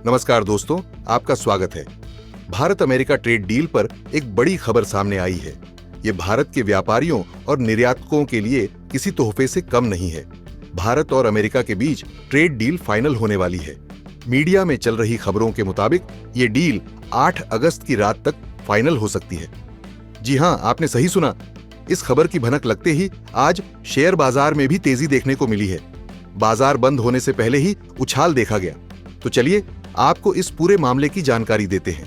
नमस्कार दोस्तों, आपका स्वागत है। भारत अमेरिका ट्रेड डील पर एक बड़ी खबर सामने आई है। ये भारत के व्यापारियों और निर्यातकों के लिए किसी तोहफे से कम नहीं है। भारत और अमेरिका के बीच ट्रेड डील फाइनल होने वाली है। मीडिया में चल रही खबरों के मुताबिक ये डील 8 अगस्त की रात तक फाइनल हो सकती है। जी हां, आपने सही सुना। इस खबर की भनक लगते ही आज शेयर बाजार में भी तेजी देखने को मिली है। बाजार बंद होने से पहले ही उछाल देखा गया। तो चलिए आपको इस पूरे मामले की जानकारी देते हैं।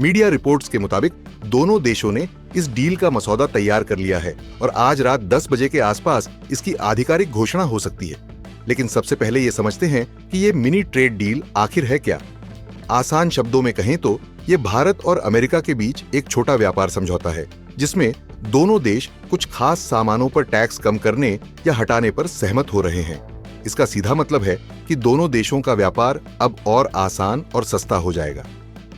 मीडिया रिपोर्ट्स के मुताबिक दोनों देशों ने इस डील का मसौदा तैयार कर लिया है और आज रात 10 बजे के आसपास इसकी आधिकारिक घोषणा हो सकती है। लेकिन सबसे पहले ये समझते हैं कि ये मिनी ट्रेड डील आखिर है क्या। आसान शब्दों में कहें तो ये भारत और अमेरिका के बीच एक छोटा व्यापार समझौता है, जिसमें दोनों देश कुछ खास सामानों पर टैक्स कम करने या हटाने पर सहमत हो रहे हैं। इसका सीधा मतलब है कि दोनों देशों का व्यापार अब और आसान और सस्ता हो जाएगा।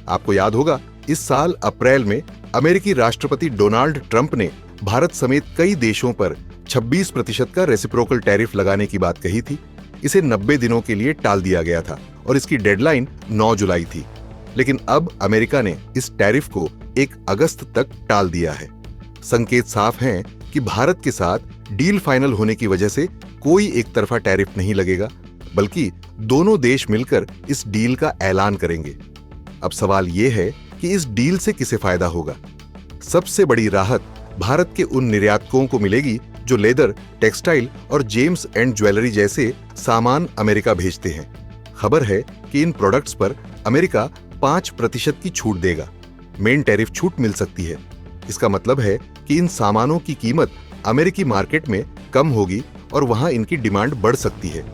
आपको याद होगा, इस साल अप्रैल में अमेरिकी राष्ट्रपति डोनाल्ड ट्रंप ने भारत समेत कई देशों पर 26% का रेसिप्रोकल टैरिफ लगाने की बात कही थी। इसे 90 दिनों के लिए टाल दिया गया था और इसकी डेडलाइन 9 जुलाई थी। लेकिन अब अमेरिका ने इस टैरिफ को 1 अगस्त तक टाल दिया है। संकेत साफ हैं कि भारत के साथ डील फाइनल होने की वजह से कोई एक तरफा टैरिफ नहीं लगेगा, बल्कि दोनों देश मिलकर इस डील का ऐलान करेंगे। अब सवाल यह है कि इस डील से किसे फायदा होगा। सबसे बड़ी राहत भारत के उन निर्यातकों को मिलेगी जो लेदर, टेक्सटाइल और जेम्स एंड ज्वेलरी जैसे सामान अमेरिका भेजते हैं। खबर है कि इन प्रोडक्ट्स पर अमेरिका 5% की छूट देगा। मेन टैरिफ छूट मिल सकती है। इसका मतलब है कि इन सामानों की कीमत अमेरिकी मार्केट में कम होगी और वहां इनकी डिमांड बढ़ सकती है।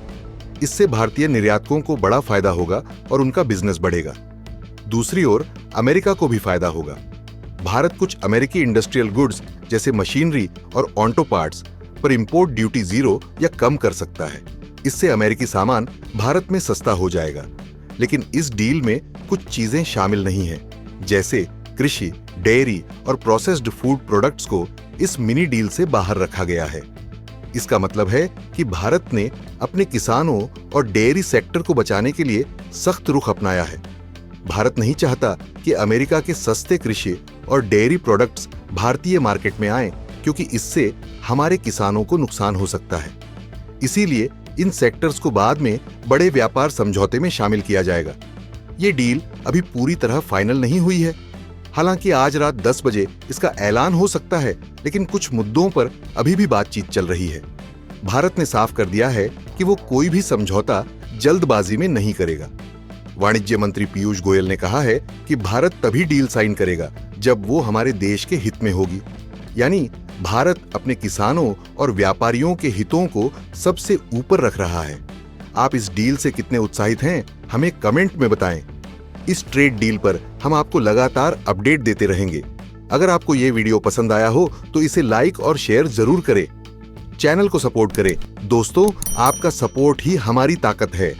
इससे भारतीय निर्यातकों को बड़ा फायदा होगा और उनका बिजनेस बढ़ेगा। दूसरी ओर अमेरिका को भी फायदा होगा। भारत कुछ अमेरिकी इंडस्ट्रियल गुड्स जैसे मशीनरी और ऑटो पार्ट्स पर इंपोर्ट ड्यूटी 0 या कम कर सकता है। इससे अमेरिकी सामान भारत में सस्ता हो जाएगा। लेकिन इस डील में कुछ चीजें शामिल नहीं हैं, जैसे कृषि, डेयरी और प्रोसेस्ड फूड प्रोडक्ट्स को इस मिनी डील से बाहर रखा गया है। इसका मतलब है कि भारत ने अपने किसानों और डेयरी सेक्टर को बचाने के लिए सख्त रुख अपनाया है। भारत नहीं चाहता कि अमेरिका के सस्ते कृषि और डेयरी प्रोडक्ट्स भारतीय मार्केट में आएं, क्योंकि इससे हमारे किसानों को नुकसान हो सकता है। इसीलिए इन सेक्टर्स को बाद में बड़े व्यापार समझौते में शामिल किया जाएगा। ये डील अभी पूरी तरह फाइनल नहीं हुई है। हालांकि आज रात 10 बजे इसका ऐलान हो सकता है, लेकिन कुछ मुद्दों पर अभी भी बातचीत चल रही है। भारत ने साफ कर दिया है कि वो कोई भी समझौता जल्दबाजी में नहीं करेगा। वाणिज्य मंत्री पीयूष गोयल ने कहा है कि भारत तभी डील साइन करेगा जब वो हमारे देश के हित में होगी। यानी भारत अपने किसानों और व्यापारियों के हितों को सबसे ऊपर रख रहा है। आप इस डील से कितने उत्साहित हैं, हमें कमेंट में बताएं। इस ट्रेड डील पर हम आपको लगातार अपडेट देते रहेंगे। अगर आपको ये वीडियो पसंद आया हो तो इसे लाइक और शेयर जरूर करें। चैनल को सपोर्ट करें। दोस्तों, आपका सपोर्ट ही हमारी ताकत है।